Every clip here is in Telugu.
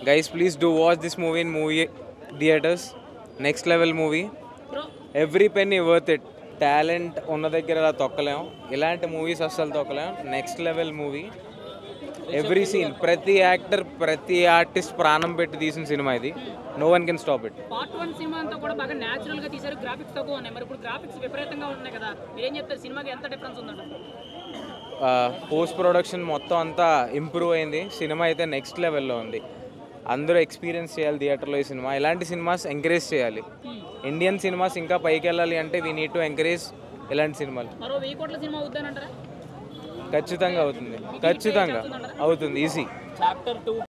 Guys, please do watch this movie in movie theaters. Next level movie. Every penny worth it. Talent ఉన్న దగ్గర అలా తొక్కలేం. ఇలాంటి మూవీస్ అస్సలు తొక్కలేం. Next level movie. Every scene, ప్రతి యాక్టర్, ప్రతి ఆర్టిస్ట్ ప్రాణం పెట్టి తీసిన సినిమా ఇది. No one can stop it. Part 1 cinema అంతా కూడా బాగా నేచురల్ గా తీశారు, గ్రాఫిక్స్ తక్కువ ఉన్నాయి. మరి ఇప్పుడు గ్రాఫిక్స్ విపరీతంగా ఉన్నాయి కదా, మీరేం చెప్తారు? సినిమాకి ఎంత డిఫరెన్స్ ఉందంట? పోస్ట్ ప్రొడక్షన్ మొత్తం అంతా ఇంప్రూవ్ అయింది. సినిమా అయితే నెక్స్ట్ లెవెల్లో ఉంది. అందరూ ఎక్స్పీరియన్స్ చేయాలి థియేటర్లో ఈ సినిమా. ఇలాంటి సినిమాస్ ఎంకరేజ్ చేయాలి. ఇండియన్ సినిమాస్ ఇంకా పైకి వెళ్ళాలి అంటే వీ నీడ్ టు ఎంకరేజ్ ఇలాంటి సినిమాలు. మరో 1000 కోట్ల సినిమా అవుతానంటారా? ఖచ్చితంగా అవుతుంది, ఖచ్చితంగా అవుతుంది, ఈజీ.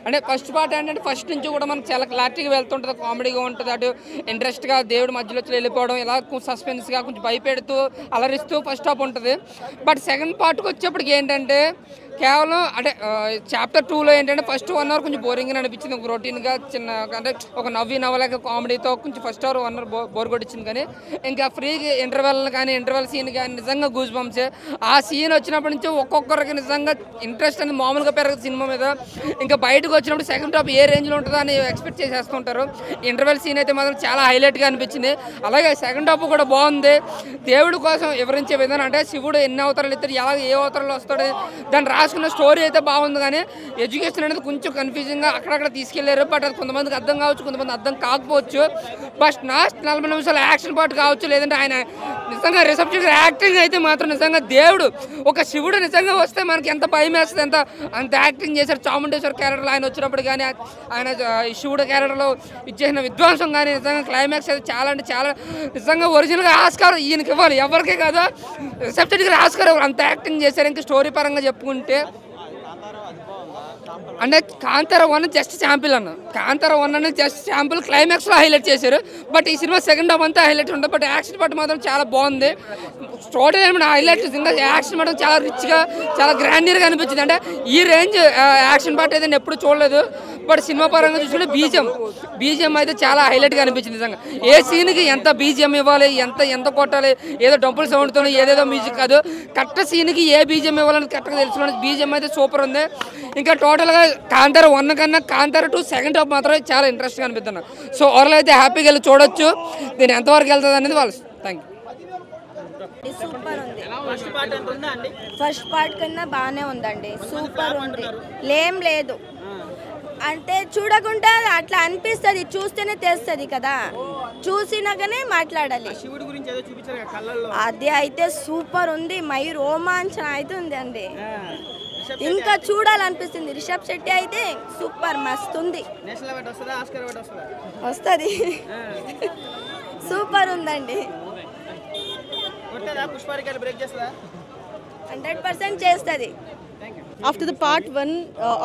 అంటే ఫస్ట్ పార్ట్ ఏంటంటే ఫస్ట్ నుంచి కూడా మనకు చాలా క్లారిటీగా వెళ్తుంటుంది, కామెడీగా ఉంటుంది, అటు ఇంట్రెస్ట్గా దేవుడు మధ్యలో వెళ్ళిపోవడం, ఇలా సస్పెన్స్గా కొంచెం భయపెడుతూ అలరిస్తూ ఫస్ట్ హాఫ్ ఉంటుంది. బట్ సెకండ్ పార్ట్కి వచ్చేప్పటికి ఏంటంటే కేవలం అంటే చాప్టర్ 2లో ఏంటంటే ఫస్ట్ 1 అవర్ కొంచెం బోరింగ్గా అనిపించింది. ఒక రొటీన్గా చిన్న అంటే ఒక నవ్వలేక కామెడీతో కొంచెం ఫస్ట్ అవర్ 1 అవర్ బోర్ కొట్టించింది. కానీ ఇంకా ఫ్రీ ఇంటర్వెల్ సీన్ కానీ నిజంగా గూస్ బంప్స్. ఆ సీన్ వచ్చినప్పటి నుంచి ఒక్కొక్కరికి నిజంగా ఇంట్రెస్ట్ అనేది మామూలుగా పెరగదు సినిమా మీద. ఇంకా బయటకు వచ్చినప్పుడు సెకండ్ హాఫ్ ఏ రేంజ్లో ఉంటుందో అని ఎక్స్పెక్ట్ చేసేస్తుంటారు. ఇంటర్వెల్ సీన్ అయితే మాత్రం చాలా హైలైట్గా అనిపించింది. అలాగే సెకండ్ హాఫ్ కూడా బాగుంది. దేవుడి కోసం వివరించే విధానం అంటే శివుడు ఎన్ని అవతారాలు ఇస్తారు, ఎలా ఏ అవతారాలు వస్తాడు, దాన్ని రాసుకున్న స్టోరీ అయితే బాగుంది. కానీ ఎడ్యుకేషన్ అనేది కొంచెం కన్ఫ్యూజింగ్గా అక్కడక్కడ తీసుకెళ్లారు. బట్ అది కొంతమందికి అర్థం కావచ్చు, కొంతమంది అర్థం కాకపోవచ్చు. బట్ లాస్ట్ 40 నిమిషాలు యాక్షన్ పార్ట్ కావచ్చు, లేదంటే ఆయన నిజంగా రిసెప్షన్ యాక్టింగ్ అయితే మాత్రం నిజంగా దేవుడు ఒక శివుడు నిజంగా వస్తే మనకి ఎంత భయం వేస్తుంది, అంత యాక్టింగ్ చేశారు. చాముండేశ్వర్ క్యారెక్టర్లో ఆయన వచ్చినప్పుడు కానీ ఆయన శివుడు క్యారెక్టర్లో ఇచ్చేసిన విధ్వంసం కానీ నిజంగా క్లైమాక్స్ అయితే చాలా అంటే చాలా నిజంగా ఒరిజినల్గా ఆస్కార్ ఈయనకి ఇవ్వాలి, ఎవరికే కాదు రిసెప్షన్కి ఆస్కార్ ఇవ్వాలి, అంత యాక్టింగ్ చేశారు. ఇంకా స్టోరీ పరంగా చెప్పుకుంటే అంటే కాంతార 1 జస్ట్ శాంపిల్ అన్న, కాంతార 1 అనేది జస్ట్ శాంపిల్, క్లైమాక్స్లో హైలైట్ చేశారు. బట్ ఈ సినిమా సెకండ్ హాఫ్ అంతా హైలైట్ ఉంటుంది. బట్ యాక్షన్ పార్ట్ మాత్రం చాలా బాగుంది. టోటల్ ఏమైనా హైలైట్ ఇంకా యాక్షన్ మాత్రం చాలా రిచ్గా చాలా గ్రాండియర్గా అనిపించింది. అంటే ఈ రేంజ్ యాక్షన్ పార్ట్ అయితే నేను ఎప్పుడు చూడలేదు. బట్ సినిమా పరంగా చూసుకుంటే బీజిఎం అయితే చాలా హైలైట్గా అనిపించింది. నిజంగా ఏ సీన్కి ఎంత బీజిఎం ఇవ్వాలి, ఎంత కొట్టాలి, ఏదో డబ్బులు సౌండ్తో ఏదేదో మ్యూజిక్ కాదు, కరెక్ట్ సీన్కి ఏ బీజిఎం ఇవ్వాలని కరెక్ట్గా తెలుసుకున్నాను. బీజిఎం అయితే సూపర్ ఉంది. ఇంకా టోటల్గా కాంతార 1 కన్నా కాంతార 2 సెకండ్ హాఫ్ మాత్రమే చాలా ఇంట్రెస్ట్గా అనిపిస్తున్నాను. సో ఓవర్లో అయితే హ్యాపీగా వెళ్ళి చూడొచ్చు. దీన్ని ఎంతవరకు వెళ్తుంది అనేది వాళ్ళు. Thank you. సూపర్ ఉంది. ఫస్ట్ పార్ట్ కన్నా బాగానే ఉందండి, సూపర్ ఉంది. లేం లేదు అంటే చూడకుండా అట్లా అనిపిస్తుంది, చూస్తేనే తెలుస్తుంది కదా, చూసినాకనే మాట్లాడాలి. అది అయితే సూపర్ ఉంది, మై రోమాంచన అయితే ఉంది అండి, ఇంకా చూడాలనిపిస్తుంది. రిషబ్ శెట్టి అయితే సూపర్ మస్తు ఉంది, వస్తుంది, సూపర్ ఉందండి. 100% చేస్తుంది. After the part 1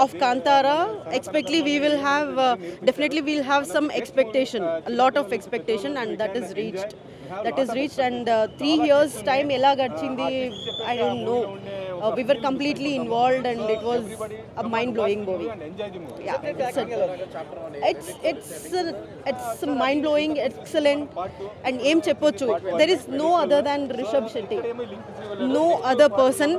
of Kantara, definitely we'll have some expectation, a lot of expectation, and that is reached. And 3 years time ela gachindi, I don't know. We were completely involved and it was a mind-blowing movie. Yeah, it's mind-blowing, excellent, and aim cheppochu. There is no other than Rishabh Shetty, no other person.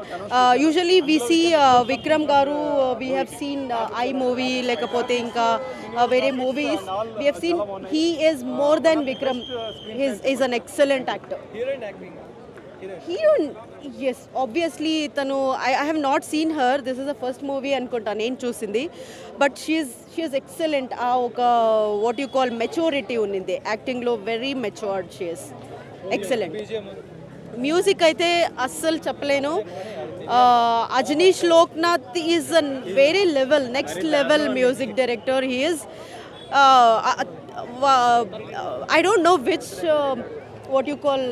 Usually we see Vikram Garu, we have seen I movie lekapothe inka vere movies we have seen. He is more than Vikram. He is an excellent actor. Heroine, yes, obviously tanu I have not seen her. This is the first movie anukunta nenu chusindi, but she is excellent. Oka what you call maturity unindi acting lo, very matured she is. Excellent. Music అయితే అస్సలు చెప్పలేను. Ajaneesh Loknath is a very level, next level music director. He is I don't know which what you call